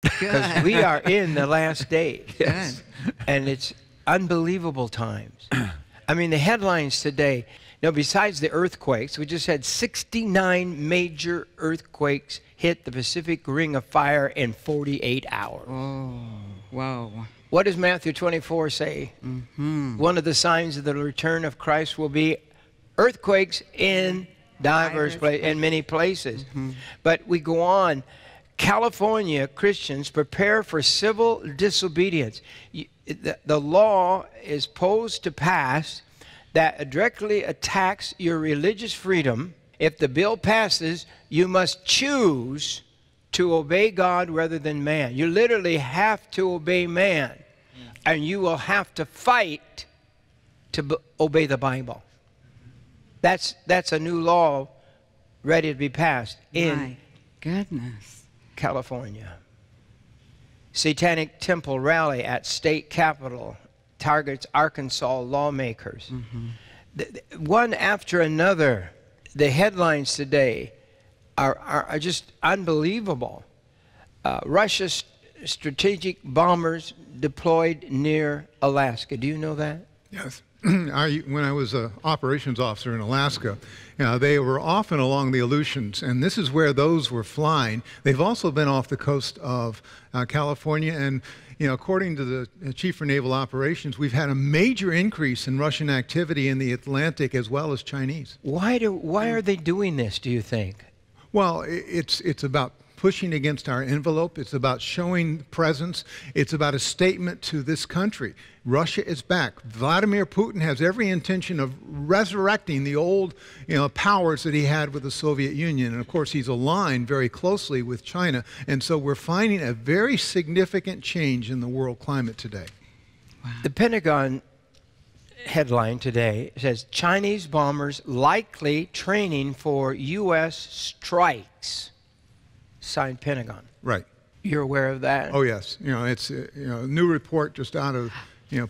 because we are in the last days. Yes. And it's unbelievable times. I mean, the headlines today, besides the earthquakes, we just had 69 major earthquakes hit the Pacific Ring of Fire in 48 hours. Oh, wow. What does Matthew 24 say? One of the signs of the return of Christ will be earthquakes in in many places. But we go on. California Christians prepare for civil disobedience. The law is posed to pass that directly attacks your religious freedom. If the bill passes, you must choose to obey God rather than man. You literally have to obey man, and you will have to fight to obey the Bible. That's a new law ready to be passed in My goodness. California. Satanic temple rally at state capitol targets Arkansas lawmakers. One after another, the headlines today are just unbelievable. Russia's strategic bombers deployed near Alaska. Do you know that? Yes. When I was an operations officer in Alaska, they were often along the Aleutians, and this is where those were flying. They've also been off the coast of California, and according to the Chief for Naval Operations, we've had a major increase in Russian activity in the Atlantic as well as Chinese. Why are they doing this, do you think? Well, it's about pushing against our envelope. It's about showing presence. It's about a statement to this country. Russia is back. Vladimir Putin has every intention of resurrecting the old powers that he had with the Soviet Union. And of course, he's aligned very closely with China. And so we're finding a very significant change in the world climate today. Wow. The Pentagon headline today says, Chinese bombers likely training for U.S. strikes. Signed Pentagon. Right. You're aware of that? Oh yes. It's a new report just out of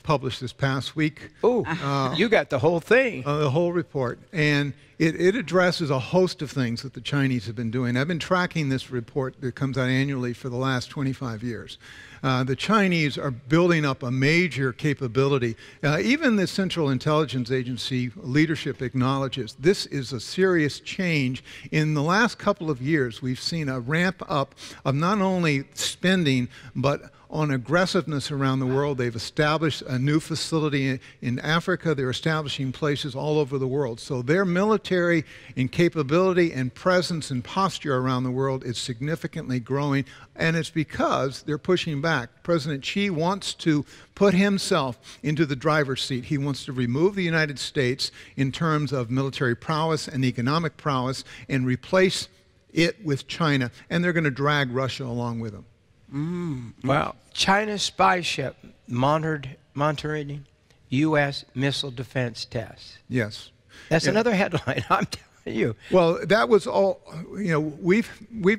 published this past week. Oh, you got the whole thing. The whole report, and it addresses a host of things that the Chinese have been doing. I've been tracking this report that comes out annually for the last 25 years. The Chinese are building up a major capability. Even the Central Intelligence Agency leadership acknowledges this is a serious change. In the last couple of years, we've seen a ramp up of not only spending, but on aggressiveness around the world. They've established a new facility in Africa. They're establishing places all over the world. So their military and capability and presence and posture around the world is significantly growing, and it's because they're pushing back. President Xi wants to put himself into the driver's seat. He wants to remove the United States in terms of military prowess and economic prowess and replace it with China, and they're going to drag Russia along with them. Well, China's spy ship monitoring U.S. missile defense tests. Yes. That's another headline, I'm telling you. Well, that was all, we've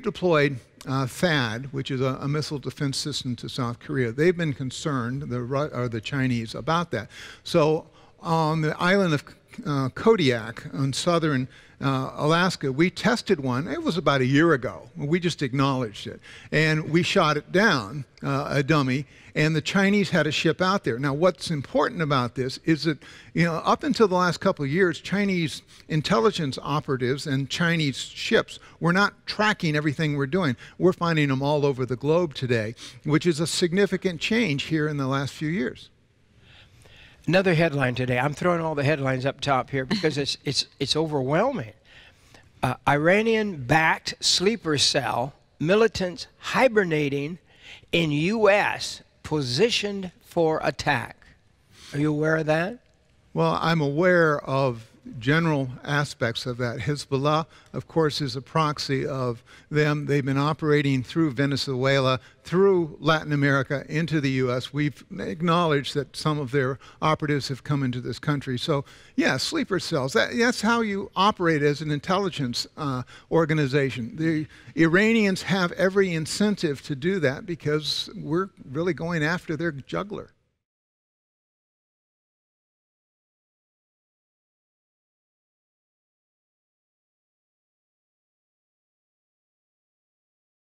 deployed THAAD, which is a missile defense system to South Korea. They've been concerned, the Chinese, about that. So on the island of Kodiak in southern Alaska, we tested one. It was about a year ago. We just acknowledged it. And we shot it down, a dummy, and the Chinese had a ship out there. Now, what's important about this is that, up until the last couple of years, Chinese intelligence operatives and Chinese ships were not tracking everything we're doing. We're finding them all over the globe today, which is a significant change here in the last few years. Another headline today. I'm throwing all the headlines up top here because it's overwhelming. Iranian-backed sleeper cell, militants hibernating in U.S. positioned for attack. Are you aware of that? Well, I'm aware of general aspects of that. Hezbollah, of course, is a proxy of them. They've been operating through Venezuela, through Latin America, into the U.S. We've acknowledged that some of their operatives have come into this country. So, yeah, sleeper cells. That's how you operate as an intelligence organization. The Iranians have every incentive to do that because we're really going after their jugular.